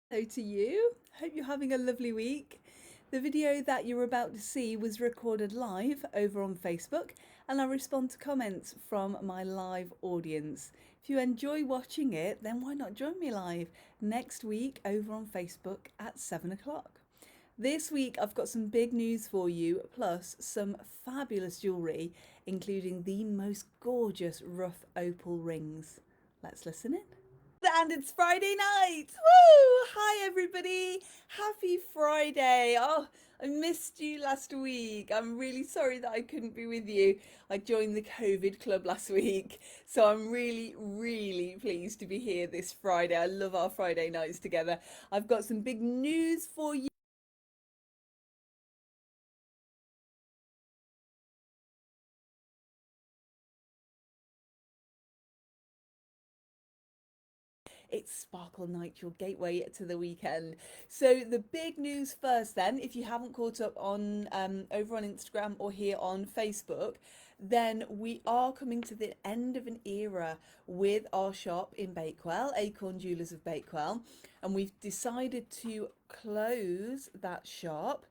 Hello to you. Hope you're having a lovely week. The video that you're about to see was recorded live over on Facebook, and I respond to comments from my live audience. If you enjoy watching it, then why not join me live next week over on Facebook at 7 o'clock? This week I've got some big news for you, plus some fabulous jewellery, including the most gorgeous rough opal rings. Let's listen in. And it's Friday night. Woo! Hi everybody. Happy Friday. Oh, I missed you last week. I'm really sorry that I couldn't be with you. I joined the COVID club last week, so I'm really pleased to be here this Friday. I love our Friday nights together. I've got some big news for you. It's Sparkle Night, your gateway to the weekend. So the big news first then, if you haven't caught up on over on Instagram or here on Facebook, then we are coming to the end of an era with our shop in Bakewell, Acorn Jewelers of Bakewell, and we've decided to close that shop.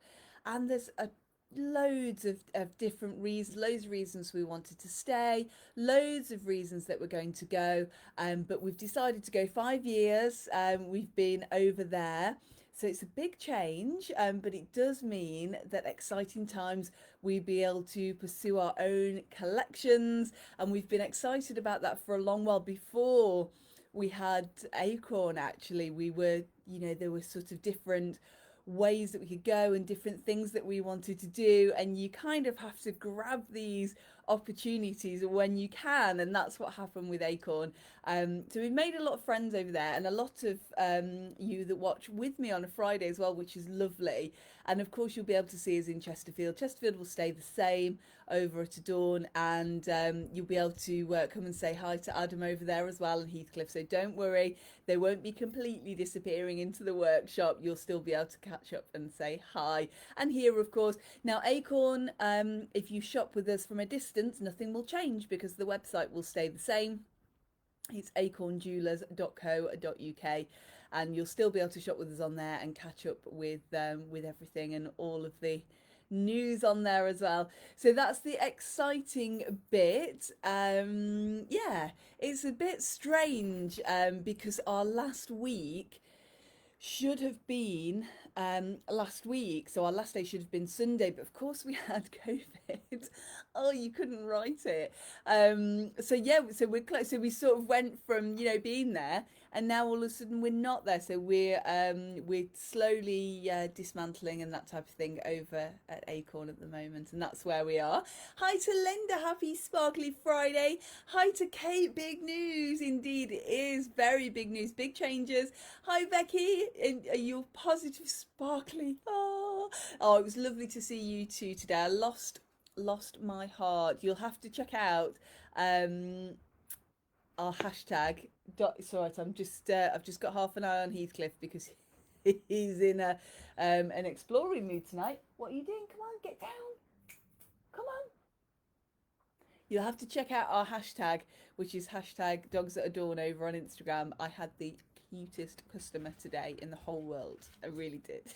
And there's a loads of different reasons, loads of reasons we wanted to stay, loads of reasons that we're going to go, but we've decided to go 5 years. We've been over there, so it's a big change, but it does mean that exciting times we'll be able to pursue our own collections, and we've been excited about that for a long while. Before we had Acorn, actually, we were, there were sort of different ways that we could go and different things that we wanted to do, and you kind of have to grab these opportunities when you can, and that's what happened with Acorn. So we've made a lot of friends over there, and a lot of you that watch with me on a Friday as well, which is lovely. And of course you'll be able to see us in Chesterfield will stay the same over at Adorn, and you'll be able to come and say hi to Adam over there as well, and Heathcliff, so don't worry, they won't be completely disappearing into the workshop. You'll still be able to catch up and say hi. And here, of course, now Acorn, if you shop with us from a distance, nothing will change because the website will stay the same. It's acornjewelers.co.uk, and you'll still be able to shop with us on there and catch up with everything and all of the news on there as well. So that's the exciting bit. Yeah, it's a bit strange because our last week should have been last week. So our last day should have been Sunday, but of course we had COVID. Oh, you couldn't write it. So yeah, so we're close. So we sort of went from being there, and now all of a sudden we're not there. So we're slowly dismantling and that type of thing over at Acorn at the moment, and that's where we are. Hi to Linda, happy Sparkly Friday. Hi to Kate, big news indeed. It is very big news, big changes. Hi Becky, are you positive sparkly? Oh, it was lovely to see you two today. I lost my heart. You'll have to check out our hashtag. It's all right. I've just got half an eye on Heathcliff because he's in an exploring mood tonight. What are you doing? Come on, get down. Come on. You'll have to check out our hashtag, which is hashtag dogs at adorn over on Instagram. I had the cutest customer today in the whole world. I really did.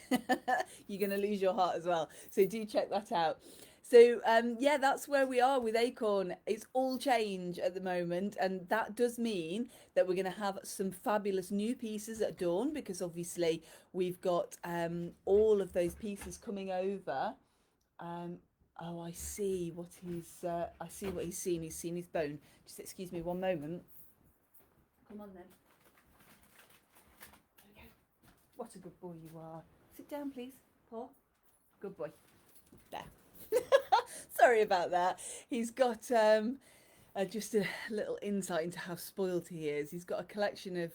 You're going to lose your heart as well. So do check that out. So yeah, that's where we are with Acorn. It's all change at the moment, and that does mean that we're going to have some fabulous new pieces at dawn, because obviously we've got all of those pieces coming over. Um, oh, I see what he's. I see what he's seen. He's seen his bone. Just excuse me one moment. Come on then. There we go. What a good boy you are. Sit down, please, Paul. Good boy. There. Sorry about that. He's got just a little insight into how spoiled he is. He's got a collection of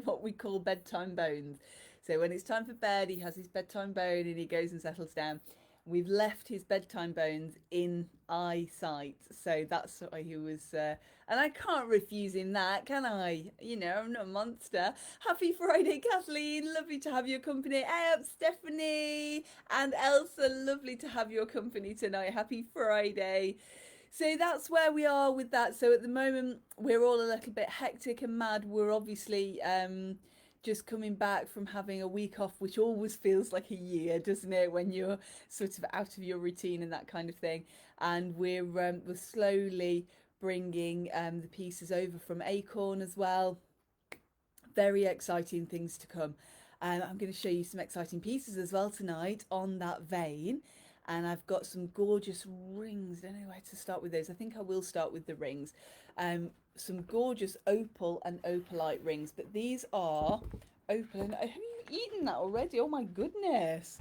what we call bedtime bones. So when it's time for bed, he has his bedtime bone and he goes and settles down. We've left his bedtime bones in eyesight, so that's why he was. And I can't refuse him that, can I? I'm not a monster. Happy Friday, Kathleen. Lovely to have your company. Hey up, Stephanie and Elsa. Lovely to have your company tonight. Happy Friday. So that's where we are with that. So at the moment, we're all a little bit hectic and mad. We're obviously just coming back from having a week off, which always feels like a year, doesn't it, when you're sort of out of your routine and that kind of thing. And we're slowly bringing the pieces over from Acorn as well. Very exciting things to come. I'm going to show you some exciting pieces as well tonight on that vein. And I've got some gorgeous rings. I don't know where to start with those. I think I will start with the rings. Some gorgeous opal and opalite rings, but these are opal. And have you eaten that already? Oh my goodness.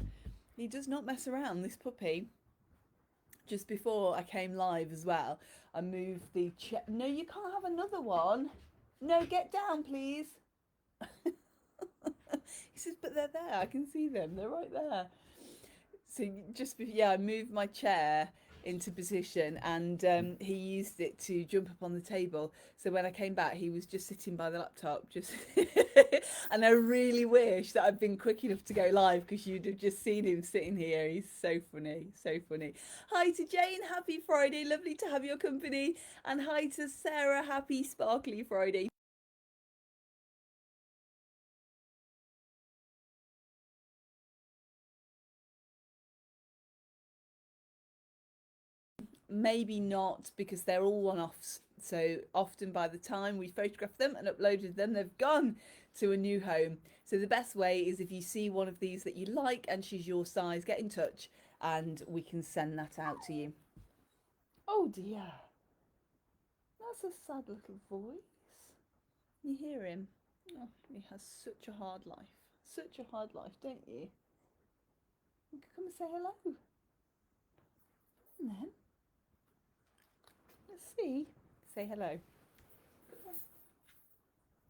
He does not mess around, this puppy. Just before I came live as well, I moved the chair. No, you can't have another one. No, get down, please. He says, but they're there. I can see them. They're right there. So yeah, I moved my chair into position, and he used it to jump up on the table. So when I came back, he was just sitting by the laptop, just. And I really wish that I'd been quick enough to go live, because you'd have just seen him sitting here. He's so funny, so funny. Hi to Jane, happy Friday, lovely to have your company. And hi to Sarah, happy sparkly Friday. Maybe not, because they're all one-offs. So often by the time we photographed them and uploaded them, they've gone to a new home. So the best way is, if you see one of these that you like and she's your size, get in touch and we can send that out to you. Oh dear. That's a sad little voice. You hear him? Oh, he has such a hard life. Such a hard life, don't you? You can come and say hello. And then, let's see. Say hello.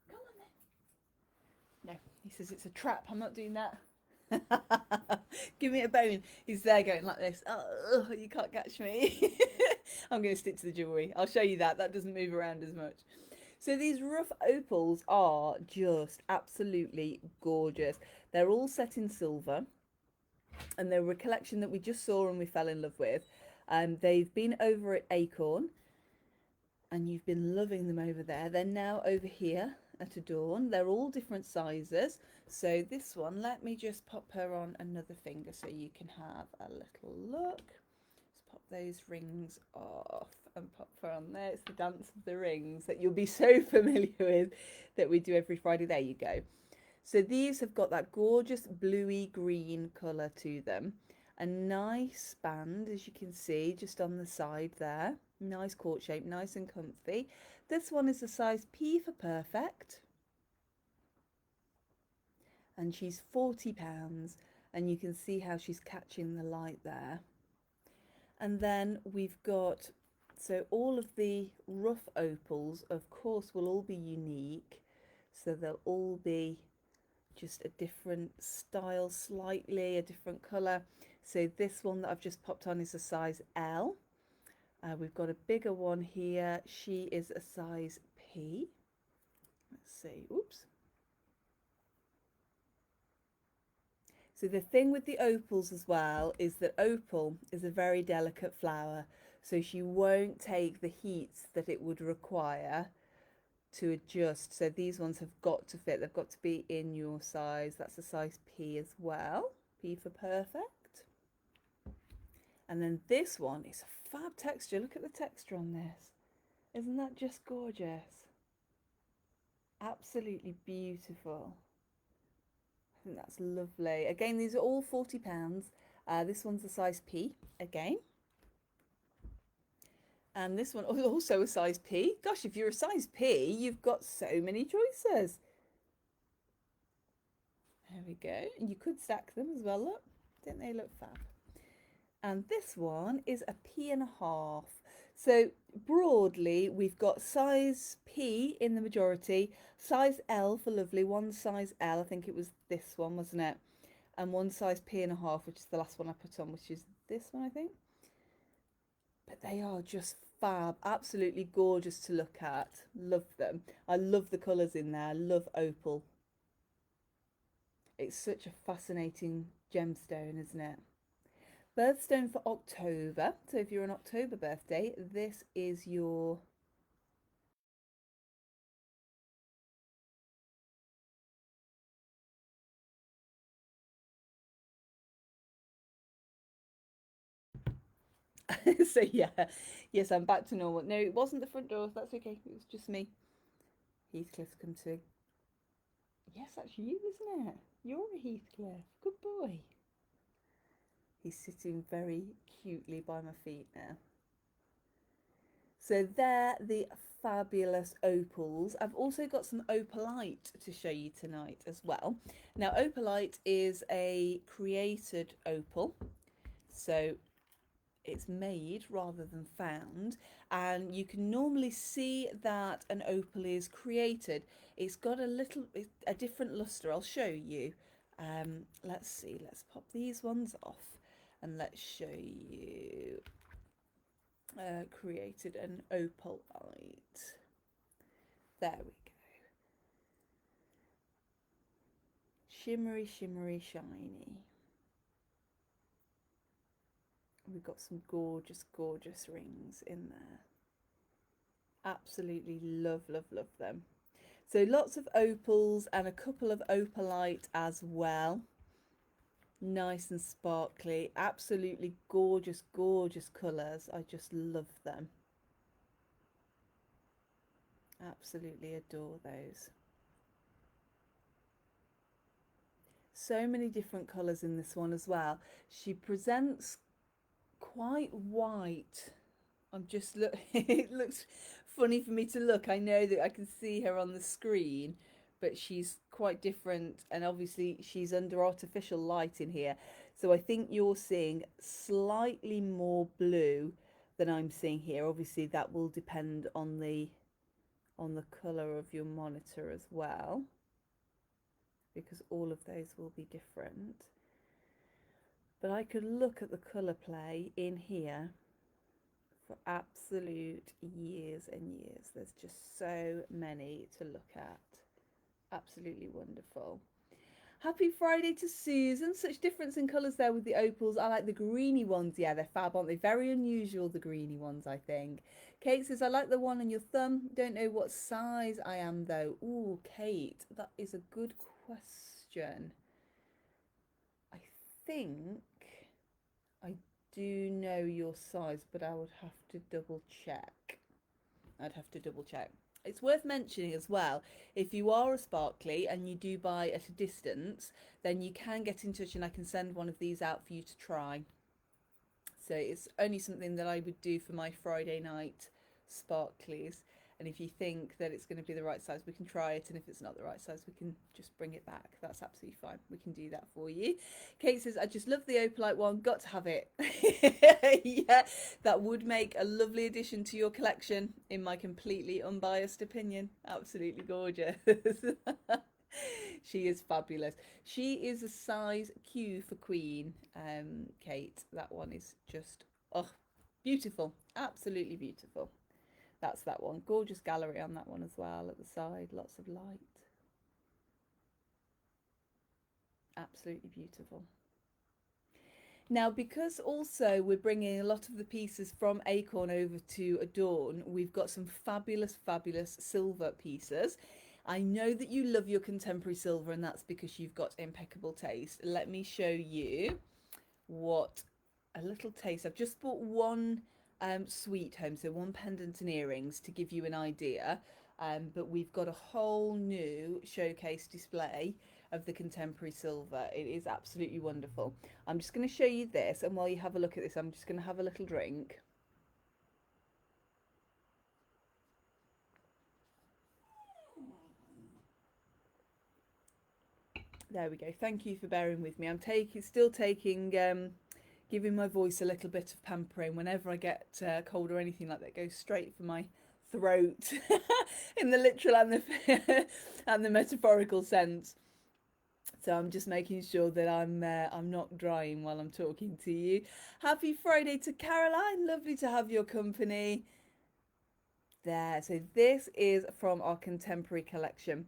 Come on then. No, he says it's a trap. I'm not doing that. Give me a bone. He's there going like this. Oh, you can't catch me. I'm going to stick to the jewellery. I'll show you that. That doesn't move around as much. So these rough opals are just absolutely gorgeous. They're all set in silver, and they were a collection that we just saw and we fell in love with. They've been over at Acorn, and you've been loving them over there. They're now over here at Adorn. They're all different sizes. So this one, let me just pop her on another finger so you can have a little look. Just pop those rings off and pop her on there. It's the dance of the rings that you'll be so familiar with, that we do every Friday. There you go. So these have got that gorgeous bluey green colour to them. A nice band, as you can see, just on the side there. Nice court shape, nice and comfy. This one is a size P for perfect. And she's £40, and you can see how she's catching the light there. And then we've got, so all of the rough opals, of course, will all be unique. So they'll all be just a different style, slightly a different colour. So this one that I've just popped on is a size L. We've got a bigger one here. She is a size P. Let's see. Oops. So the thing with the opals as well is that opal is a very delicate flower. So she won't take the heat that it would require to adjust. So these ones have got to fit. They've got to be in your size. That's a size P as well. P for perfect. And then this one is a fab texture. Look at the texture on this. Isn't that just gorgeous? Absolutely beautiful. I think that's lovely. Again, these are all £40. This one's a size P again. And this one is also a size P. Gosh, if you're a size P, you've got so many choices. There we go. And you could stack them as well, look. Don't they look fab? And this one is a P&1/2. So broadly, we've got size P in the majority, size L for lovely, one size L, I think it was this one, wasn't it? And one size P&1/2, which is the last one I put on, which is this one, I think. But they are just fab, absolutely gorgeous to look at. Love them. I love the colours in there. I love opal. It's such a fascinating gemstone, isn't it? Birthstone for October. So if you're an October birthday, this is your So yeah, yes, I'm back to normal. No, it wasn't the front door. That's okay. It was just me. Heathcliff's come too. Yes, that's you, isn't it? You're a Heathcliff. Good boy. He's sitting very cutely by my feet now. So they're the fabulous opals. I've also got some opalite to show you tonight as well. Now, opalite is a created opal. So it's made rather than found, and you can normally see that an opal is created. It's got a different luster. I'll show you. Let's see, let's pop these ones off and let's show you created an opalite. There we go. Shimmery, shimmery, shiny. We've got some gorgeous, gorgeous rings in there. Absolutely love, love, love them. So lots of opals and a couple of opalite as well. Nice and sparkly. Absolutely gorgeous, gorgeous colours. I just love them. Absolutely adore those. So many different colours in this one as well. She presents quite white. I'm just look. It looks funny for me to look. I know that I can see her on the screen, but she's quite different, and obviously she's under artificial light in here. So I think you're seeing slightly more blue than I'm seeing here. Obviously that will depend on the color of your monitor as well, because all of those will be different. But I could look at the color play in here for absolute years and years. There's just so many to look at. Absolutely wonderful. Happy Friday to Susan. Such difference in colours there with the opals. I like the greeny ones. Yeah, they're fab, aren't they? Very unusual, the greeny ones, I think. Kate says, I like the one on your thumb. Don't know what size I am, though. Ooh, Kate, that is a good question. I think I do know your size, but I would have to double check. I'd have to double check. It's worth mentioning as well, if you are a sparkly and you do buy at a distance, then you can get in touch and I can send one of these out for you to try. So it's only something that I would do for my Friday night sparklies. And if you think that it's going to be the right size, we can try it. And if it's not the right size, we can just bring it back. That's absolutely fine. We can do that for you. Kate says, I just love the opalite one. Got to have it. Yeah, that would make a lovely addition to your collection, in my completely unbiased opinion. Absolutely gorgeous. She is fabulous. She is a size Q for Queen, Kate. That one is just, oh, beautiful. Absolutely beautiful. That's that one. Gorgeous gallery on that one as well at the side. Lots of light. Absolutely beautiful. Now, because also we're bringing a lot of the pieces from Acorn over to Adorn, we've got some fabulous, fabulous silver pieces. I know that you love your contemporary silver, and that's because you've got impeccable taste. Let me show you what a little taste. I've just bought one suite home, so one pendant and earrings to give you an idea. But we've got a whole new showcase display of the contemporary silver. It is absolutely wonderful. I'm just going to show you this, and while you have a look at this, I'm just going to have a little drink. There we go. Thank you for bearing with me. I'm still taking, giving my voice a little bit of pampering whenever I get cold or anything like that. It goes straight for my throat, in the literal and the and the metaphorical sense. So I'm just making sure that I'm not drying while I'm talking to you. Happy Friday to Caroline. Lovely to have your company. There. So this is from our contemporary collection.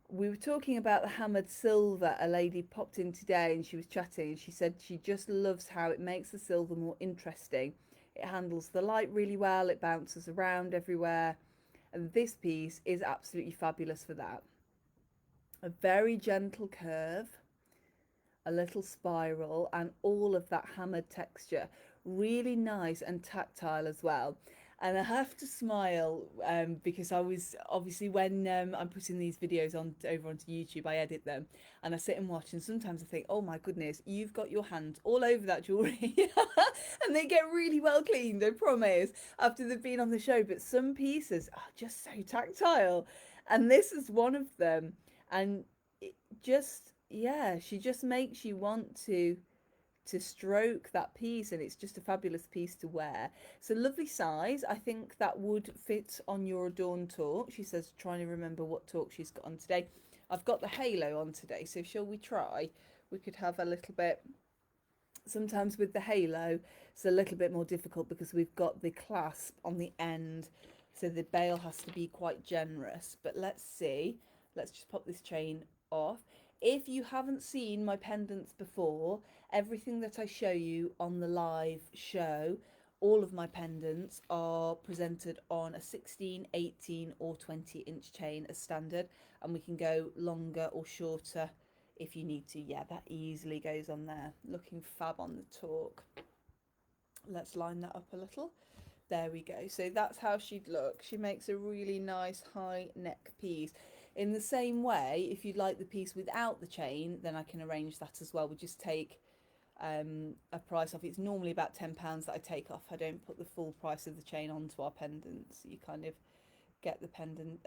We were talking about the hammered silver. A lady popped in today and she was chatting and she said she just loves how it makes the silver more interesting. It handles the light really well, it bounces around everywhere, and this piece is absolutely fabulous for that. A very gentle curve, a little spiral, and all of that hammered texture really nice and tactile as well. And I have to smile because I was obviously when I'm putting these videos on over onto YouTube, I edit them and I sit and watch. And sometimes I think, oh my goodness, you've got your hands all over that jewellery, and they get really well cleaned, I promise, after they've been on the show. But some pieces are just so tactile, and this is one of them. And it just, yeah, she just makes you want to stroke that piece, and it's just a fabulous piece to wear. It's a lovely size. I think that would fit on your Adorn talk. She says trying to remember what talk she's got on today. I've got the halo on today, so shall we try? We could have a little bit. Sometimes with the halo it's a little bit more difficult because we've got the clasp on the end, so the bail has to be quite generous. But let's see. Let's just pop this chain off. If you haven't seen my pendants before, everything that I show you on the live show, all of my pendants are presented on a 16, 18 or 20-inch chain as standard, and we can go longer or shorter if you need to. Yeah, that easily goes on there. Looking fab on the talk. Let's line that up a little. There we go. So that's how she'd look. She makes a really nice high neck piece. In the same way, if you'd like the piece without the chain, then I can arrange that as well. We just take a price off. It's normally about £10 that I take off. I don't put the full price of the chain onto our pendants. You kind of get the pendant,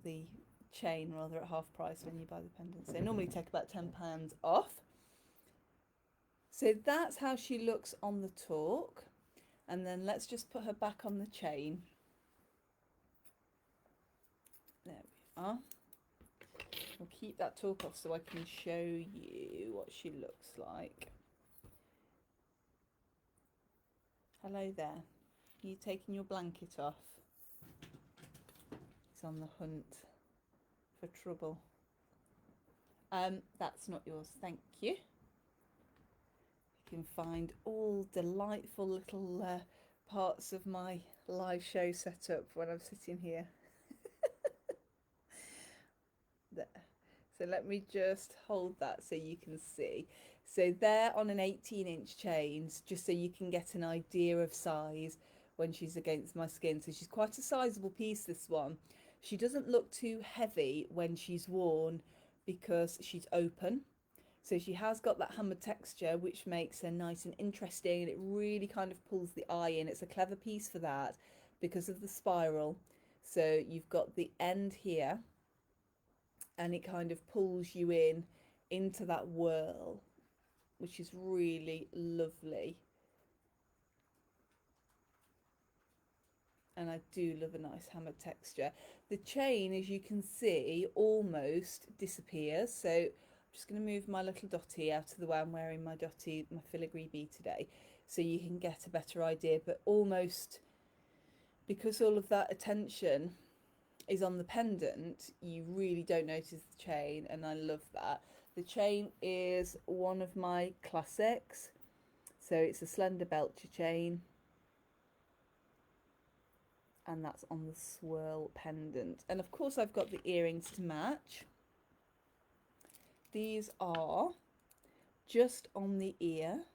the chain rather, at half price when you buy the pendants. They normally take about £10 off. So that's how she looks on the talk. And then let's just put her back on the chain. There we are. We'll keep that talk off so I can show you what she looks like. Hello there. You taking your blanket off? He's on the hunt for trouble. That's not yours, thank you. You can find all delightful little parts of my live show setup when I'm sitting here. There. So let me just hold that so you can see. So they're on an 18-inch chain, just so you can get an idea of size when she's against my skin. So she's quite a sizable piece, this one. She doesn't look too heavy when she's worn because she's open. So she has got that hammered texture, which makes her nice and interesting, and it really kind of pulls the eye in. It's a clever piece for that because of the spiral. So you've got the end here, and it kind of pulls you in into that whirl, which is really lovely. And I do love a nice hammered texture. The chain, as you can see, almost disappears. So I'm just going to move my little dotty out of the way. I'm wearing my dotty, my filigree bee today, so you can get a better idea. But almost, because all of that attention is on the pendant, you really don't notice the chain, and I love that. The chain is one of my classics, so it's a slender belcher chain, and that's on the swirl pendant. And of course I've got the earrings to match. These are just on the ear,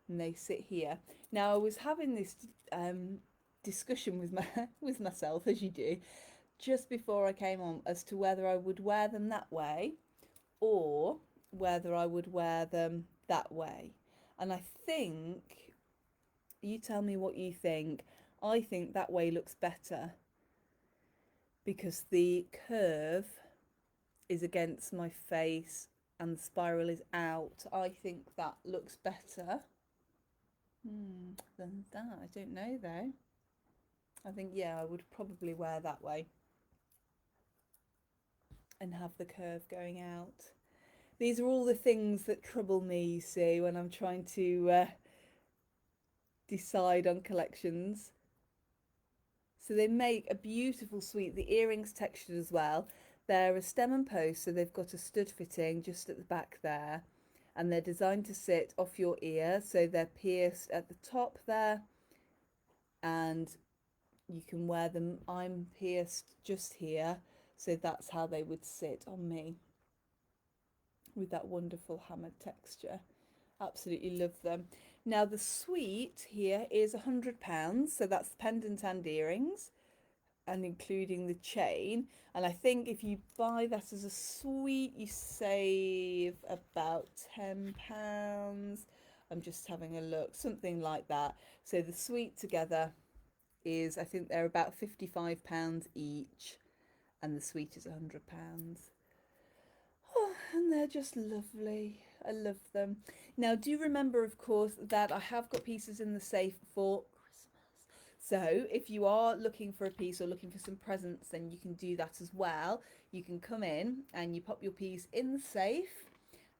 and they sit here. Now I was having this discussion with myself, as you do, just before I came on, as to whether I would wear them that way or whether I would wear them that way. And I think, you tell me what you think. I think that way looks better because the curve is against my face and the spiral is out. I think that looks better than that. I don't know though. I think, yeah, I would probably wear that way and have the curve going out. These are all the things that trouble me, you see, when I'm trying to decide on collections. So they make a beautiful suite. The earrings textured as well. They're a stem and post, so they've got a stud fitting just at the back there, and they're designed to sit off your ear, so they're pierced at the top there, and you can wear them. I'm pierced just here, so that's how they would sit on me, with that wonderful hammered texture. Absolutely love them. Now the suite here is £100, so that's the pendant and earrings, and including the chain. And I think if you buy that as a suite, you save about £10. I'm just having a look, something like that. So the suite together is, I think they're about £55 each, and the suite is £100. Oh, and they're just lovely. I love them. Now, do remember, of course, that I have got pieces in the safe for Christmas. So if you are looking for a piece or looking for some presents, then you can do that as well. You can come in and you pop your piece in the safe,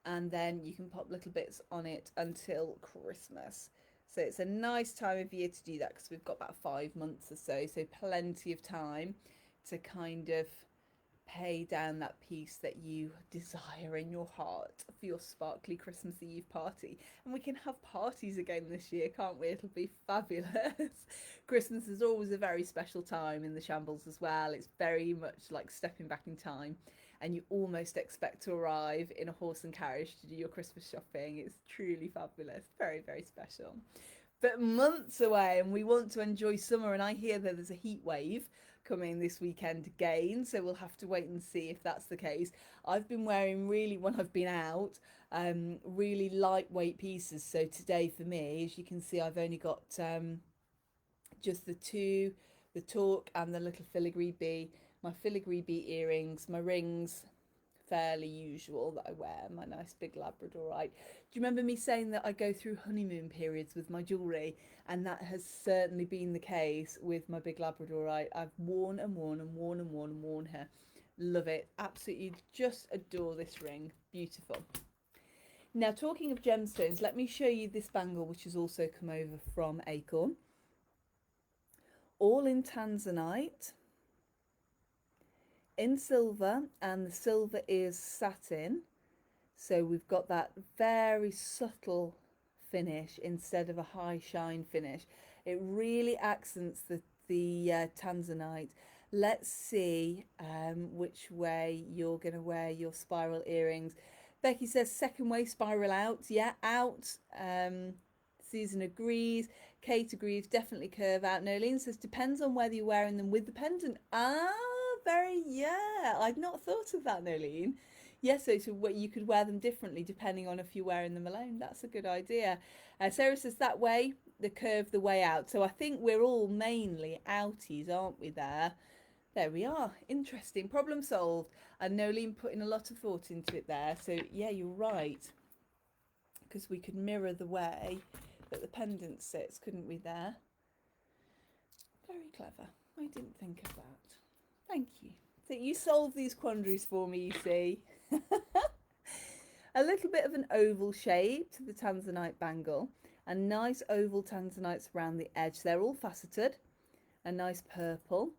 and then you can pop little bits on it until Christmas. So it's a nice time of year to do that because we've got about 5 months or so, so plenty of time to kind of pay down that piece that you desire in your heart for your sparkly Christmas Eve party. And we can have parties again this year, can't we? It'll be fabulous. Christmas is always a very special time in the Shambles as well. It's very much like stepping back in time, and you almost expect to arrive in a horse and carriage to do your Christmas shopping. It's truly fabulous, very, very special. But months away, and we want to enjoy summer, and I hear that there's a heat wave coming this weekend again, so we'll have to wait and see if that's the case. I've been wearing really, when I've been out, really lightweight pieces. So today for me, as you can see, I've only got just the two, the torque and the little filigree bee. My filigree bee earrings, my rings, fairly usual that I wear, my nice big Labradorite. Do you remember me saying that I go through honeymoon periods with my jewellery? And that has certainly been the case with my big Labradorite. I've worn and worn and worn and worn and worn her. Love it. Absolutely just adore this ring. Beautiful. Now, talking of gemstones, let me show you this bangle, which has also come over from Acorn. All in tanzanite, in silver, and the silver is satin. So we've got that very subtle finish instead of a high shine finish. It really accents the tanzanite. Let's see which way you're going to wear your spiral earrings. Becky says second way spiral out. Yeah, out. Susan agrees. Kate agrees, definitely curve out. Nolene says depends on whether you're wearing them with the pendant. Yeah, I'd not thought of that, Nolene. Yes, so you could wear them differently depending on if you're wearing them alone. That's a good idea. Sarah says that way, the curve the way out. So I think we're all mainly outies, aren't we there? There we are. Interesting. Problem solved. And Nolene putting a lot of thought into it there. So yeah, you're right. Because we could mirror the way that the pendant sits, couldn't we there? Very clever. I didn't think of that. Thank you. So you solve these quandaries for me, you see. A little bit of an oval shape to the tanzanite bangle, and nice oval tanzanites around the edge. They're all faceted, a nice purple,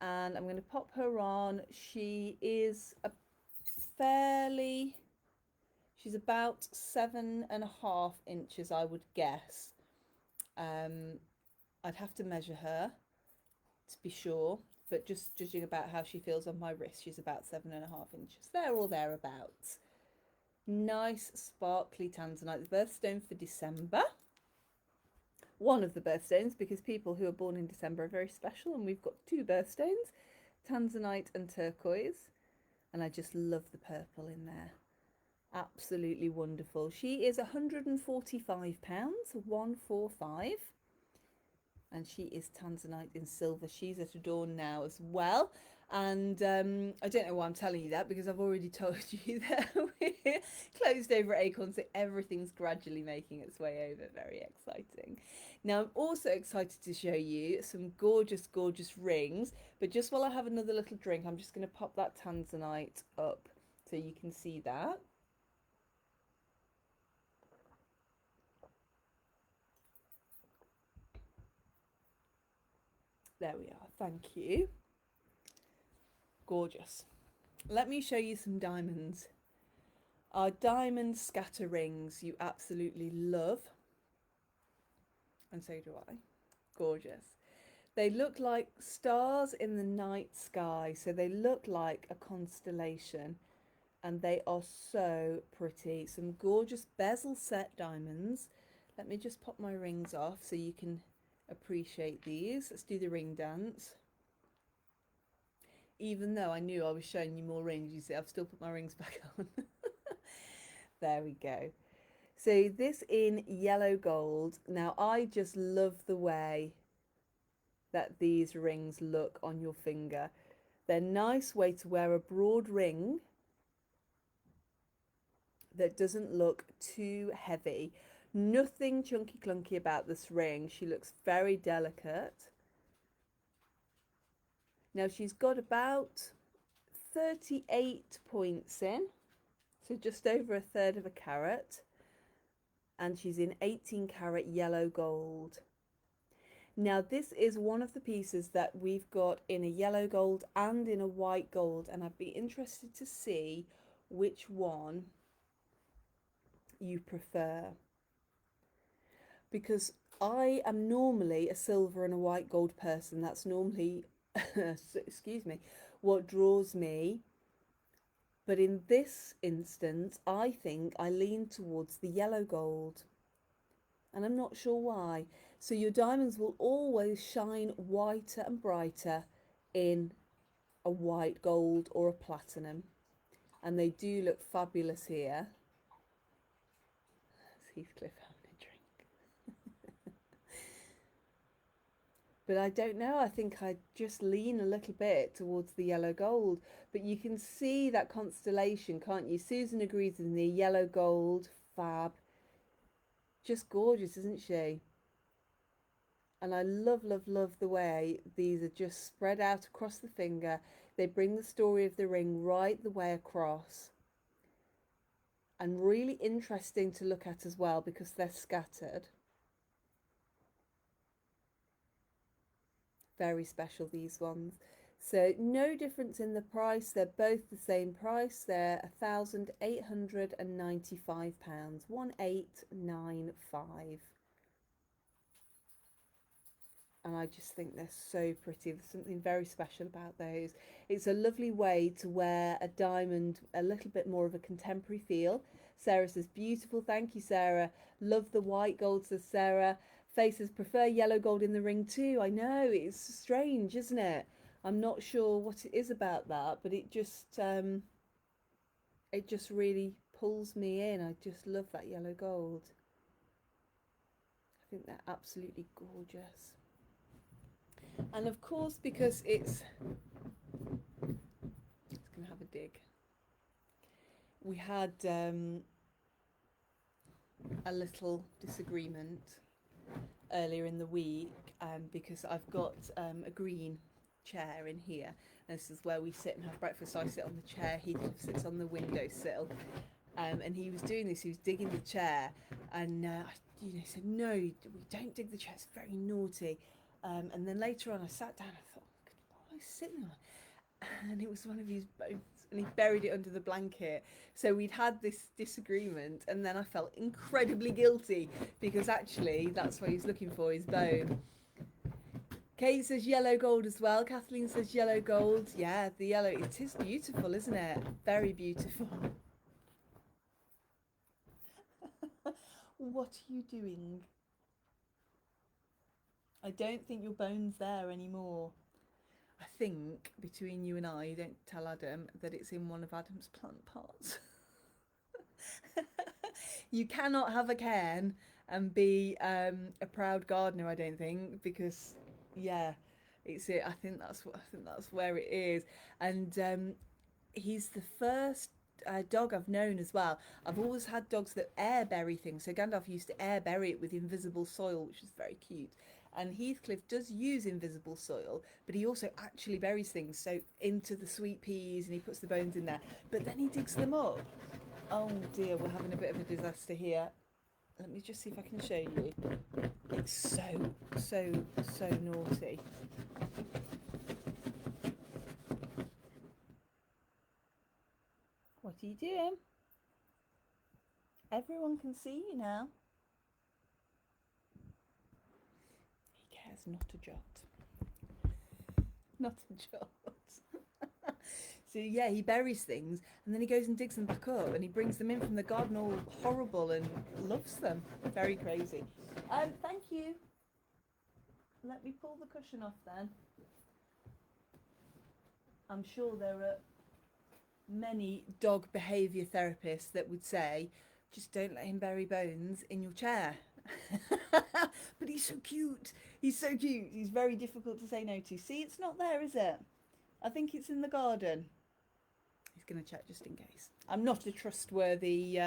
and I'm going to pop her on. She is she's about 7.5 inches, I would guess. I'd have to measure her to be sure, but just judging about how she feels on my wrist, she's about 7.5 inches there or thereabouts. Nice sparkly tanzanite, the birthstone for December. One of the birthstones, because people who are born in December are very special, and we've got 2 birthstones, tanzanite and turquoise, and I just love the purple in there. Absolutely wonderful. She is £145, 145, and she is tanzanite in silver. She's at Adorn now as well. And I don't know why I'm telling you that, because I've already told you that we're closed over at Acorn, so everything's gradually making its way over. Very exciting. Now, I'm also excited to show you some gorgeous, gorgeous rings. But just while I have another little drink, I'm just going to pop that tanzanite up so you can see that. There we are. Thank you. Gorgeous. Let me show you some diamonds. Our diamond scatter rings you absolutely love. And so do I. Gorgeous. They look like stars in the night sky. So they look like a constellation. and they are so pretty. Some gorgeous bezel set diamonds. Let me just pop my rings off so you can appreciate these. Let's do the ring dance. Even though I knew I was showing you more rings, you see, I've still put my rings back on. There we go. So this in yellow gold. Now I just love the way that these rings look on your finger. They're a nice way to wear a broad ring that doesn't look too heavy. Nothing chunky clunky about this ring. She looks very delicate. Now she's got about 38 points in, so just over a third of a carat, and she's in 18 carat yellow gold. Now this is one of the pieces that we've got in a yellow gold and in a white gold, and I'd be interested to see which one you prefer, because I am normally a silver and a white gold person. That's normally excuse me, what draws me. But in this instance, I think I lean towards the yellow gold, and I'm not sure why. So your diamonds will always shine whiter and brighter in a white gold or a platinum, and they do look fabulous here. Heathcliff having a drink. But I don't know, I think I just lean a little bit towards the yellow gold. But you can see that constellation, can't you? Susan agrees with me, yellow gold, fab. Just gorgeous, isn't she? And I love, love, love the way these are just spread out across the finger. They bring the story of the ring right the way across. And really interesting to look at as well because they're scattered. Very special, these ones. So no difference in the price. They're both the same price. They're £1,895, 1895. And I just think they're so pretty. There's something very special about those. It's a lovely way to wear a diamond, a little bit more of a contemporary feel. Sarah says, beautiful. Thank you, Sarah. Love the white gold, says Sarah. Faye says, prefer yellow gold in the ring too. I know, it's strange, isn't it? I'm not sure what it is about that, but it just really pulls me in. I just love that yellow gold. I think they're absolutely gorgeous. And of course, because it's going to have a dig. We had a little disagreement earlier in the week because I've got a green chair in here. And this is where we sit and have breakfast. I sit on the chair, Heathcliff sits on the windowsill. And he was doing this, he was digging the chair, and he said, no, we don't dig the chair, it's very naughty. And then later on I sat down and I thought, what am I sitting on? And it was one of his bones, and he buried it under the blanket. So we'd had this disagreement, and then I felt incredibly guilty because actually that's what he's looking for, his bone. Kate says yellow gold as well. Kathleen says yellow gold. Yeah, the yellow, it is beautiful, isn't it? Very beautiful. What are you doing? I don't think your bone's there anymore. I think, between you and I, don't tell Adam that it's in one of Adam's plant pots. You cannot have a cairn and be a proud gardener, I don't think, because yeah, it's it. I think that's where it is. And he's the first dog I've known as well. I've always had dogs that air bury things. So Gandalf used to air bury it with invisible soil, which is very cute. And Heathcliff does use invisible soil, but he also actually buries things, so into the sweet peas, and he puts the bones in there. But then he digs them up. Oh dear, we're having a bit of a disaster here. Let me just see if I can show you. It's so naughty. What are you doing? Everyone can see you now. He cares not a jot. Not a jot. So So yeah, he buries things and then he goes and digs them back up and he brings them in from the garden all horrible and loves them. Very crazy. Thank you. Let me pull the cushion off then. I'm sure there are many dog behaviour therapists that would say, just don't let him bury bones in your chair. But he's so cute. He's so cute. He's very difficult to say no to. See, it's not there, is it? I think it's in the garden. He's going to check just in case. I'm not a trustworthy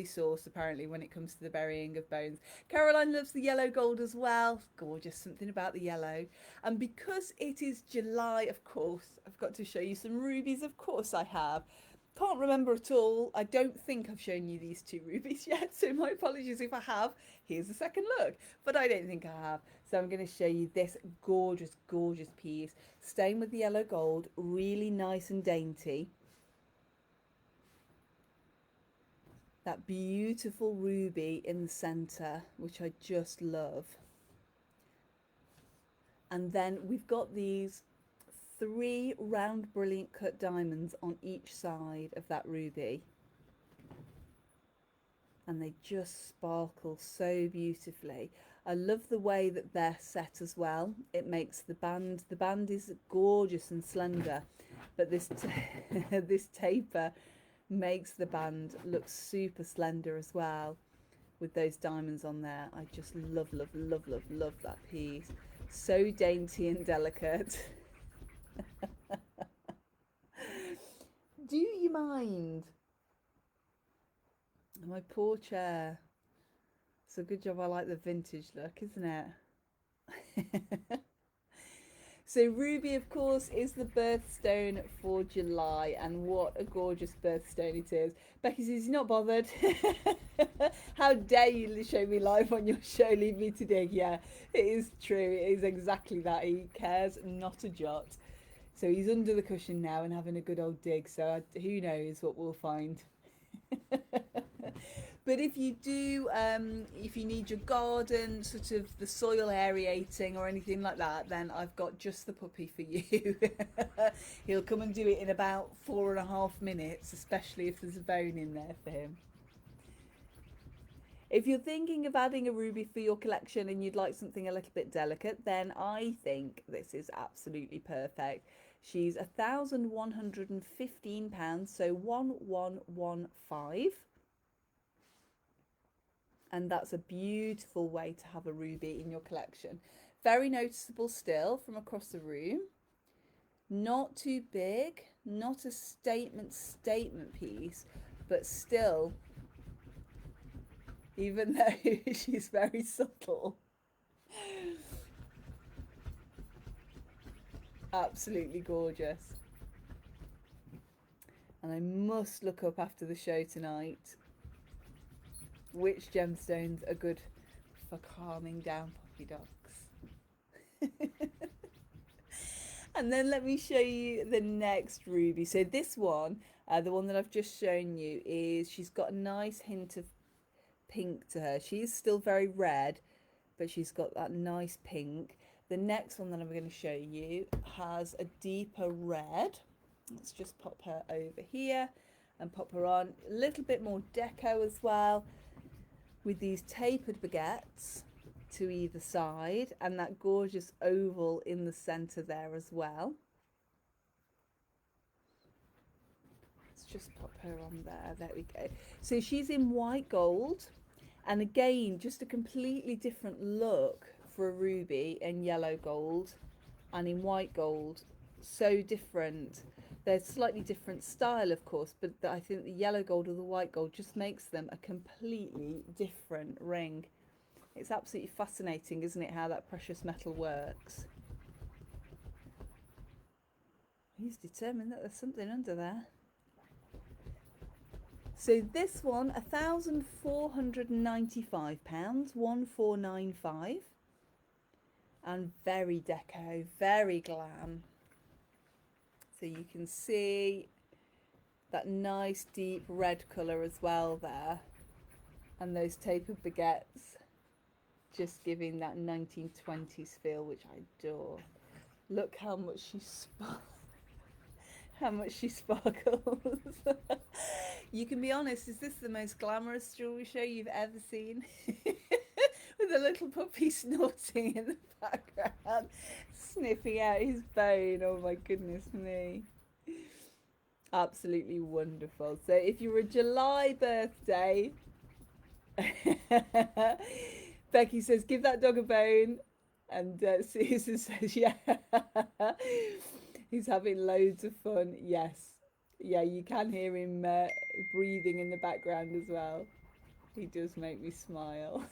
source apparently when it comes to the burying of bones. Caroline loves the yellow gold as well. Gorgeous, something about the yellow. And because it is July, of course, I've got to show you some rubies. Of course I have. Can't remember at all. I don't think I've shown you these two rubies yet, so my apologies if I have. Here's a second look, but I don't think I have. So I'm going to show you this gorgeous, gorgeous piece, stained with the yellow gold, really nice and dainty. That beautiful ruby in the centre, which I just love. And then we've got these 3 round brilliant cut diamonds on each side of that ruby. And they just sparkle so beautifully. I love the way that they're set as well. It makes the band is gorgeous and slender, but this this taper makes the band look super slender as well with those diamonds on there. I just love, love, love, love, love that piece. So dainty and delicate. Do you mind? My poor chair. It's a good job I like the vintage look, isn't it? So ruby, of course, is the birthstone for July, and what a gorgeous birthstone it is. Becky says, not bothered. How dare you show me live on your show, leave me to dig. Yeah, it is true. It is exactly that. He cares not a jot. So he's under the cushion now and having a good old dig. So who knows what we'll find. But if you do, if you need your garden, sort of the soil aerating or anything like that, then I've got just the puppy for you. He'll come and do it in about 4.5 minutes, especially if there's a bone in there for him. If you're thinking of adding a ruby for your collection and you'd like something a little bit delicate, then I think this is absolutely perfect. She's £1,115, so 1115. And that's a beautiful way to have a ruby in your collection. Very noticeable still from across the room. Not too big, not a statement piece, but still, even though she's very subtle, absolutely gorgeous. And I must look up after the show tonight which gemstones are good for calming down puppy dogs. And then let me show you the next ruby. So this one, the one that I've just shown you, is she's got a nice hint of pink to her. She is still very red, but she's got that nice pink. The next one that I'm going to show you has a deeper red. Let's just pop her over here and pop her on. A little bit more deco as well, with these tapered baguettes to either side and that gorgeous oval in the centre there as well. Let's just pop her on there. There we go. So she's in white gold, and again, just a completely different look for a ruby in yellow gold and in white gold. So different. They're slightly different style, of course, but I think the yellow gold or the white gold just makes them a completely different ring. It's absolutely fascinating, isn't it, how that precious metal works? He's determined that there's something under there. So this one, £1,495, 1495, and very deco, very glam. So you can see that nice deep red colour as well there, and those tapered baguettes just giving that 1920s feel, which I adore. Look how much how much she sparkles. You can be honest, is this the most glamorous jewelry show you've ever seen? With a little puppy snorting in the background, sniffing out his bone. Oh my goodness me. Absolutely wonderful. So if you're a July birthday, Becky says, give that dog a bone. And Susan says, yeah. He's having loads of fun. Yes. Yeah, you can hear him breathing in the background as well. He does make me smile.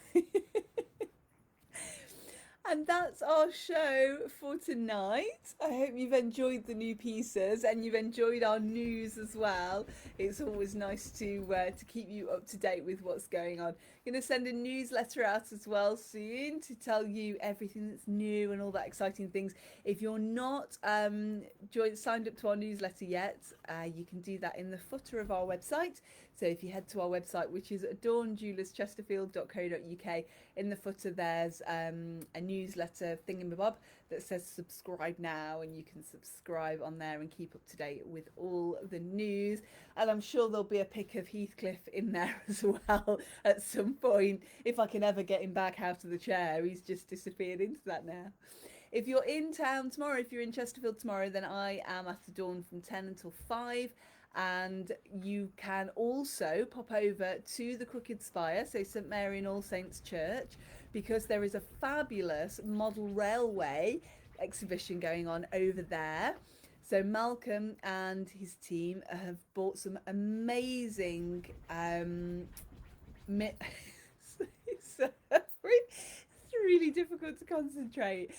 And that's our show for tonight. I hope you've enjoyed the new pieces and you've enjoyed our news as well. It's always nice to keep you up to date with what's going on. I'm going to send a newsletter out as well soon to tell you everything that's new and all that exciting things. If you're not signed up to our newsletter yet, you can do that in the footer of our website. So if you head to our website, which is adornjewellerschesterfield.co.uk, in the footer there's a newsletter thingamabob that says subscribe now, and you can subscribe on there and keep up to date with all the news. And I'm sure there'll be a pic of Heathcliff in there as well at some point, if I can ever get him back out of the chair. He's just disappeared into that now. If you're in town tomorrow, if you're in Chesterfield tomorrow, then I am at Adorn from 10 until 5. And you can also pop over to the Crooked Spire, so St Mary and All Saints Church, because there is a fabulous model railway exhibition going on over there. So Malcolm and his team have bought some amazing it's really difficult to concentrate.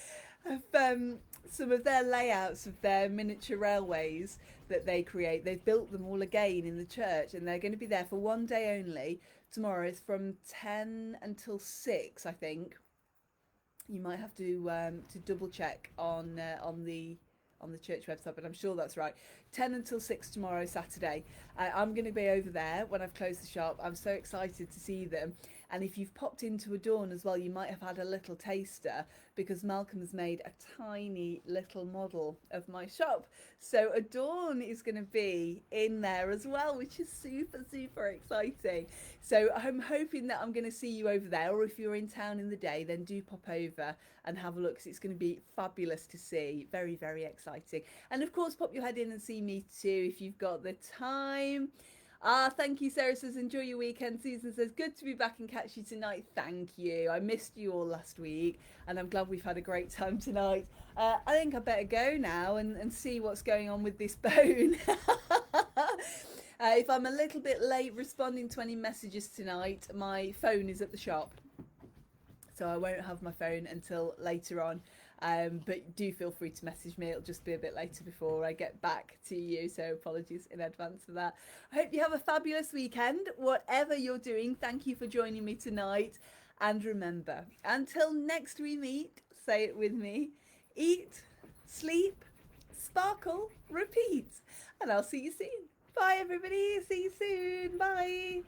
Some of their layouts of their miniature railways that they create. They've built them all again in the church, and they're going to be there for one day only. Tomorrow is from 10 until 6, I think. You might have to double check on the church website, but I'm sure that's right. 10 until 6 tomorrow, Saturday. I'm going to be over there when I've closed the shop. I'm so excited to see them. And if you've popped into Adorn as well, you might have had a little taster, because Malcolm's made a tiny little model of my shop. So Adorn is going to be in there as well, which is super, super exciting. So I'm hoping that I'm going to see you over there, or if you're in town in the day, then do pop over and have a look, because it's going to be fabulous to see. Very, very exciting. And of course, pop your head in and see me too if you've got the time. Thank you. Sarah says, enjoy your weekend. Susan says, good to be back and catch you tonight. Thank you. I missed you all last week, and I'm glad we've had a great time tonight. I think I better go now and see what's going on with this bone. If I'm a little bit late responding to any messages tonight, my phone is at the shop, so I won't have my phone until later on. But do feel free to message me. It'll just be a bit later before I get back to you, so apologies in advance for that. I hope you have a fabulous weekend, whatever you're doing. Thank you for joining me tonight, and remember, until next we meet, say it with me: eat, sleep, sparkle, repeat. And I'll see you soon. Bye everybody, see you soon. Bye.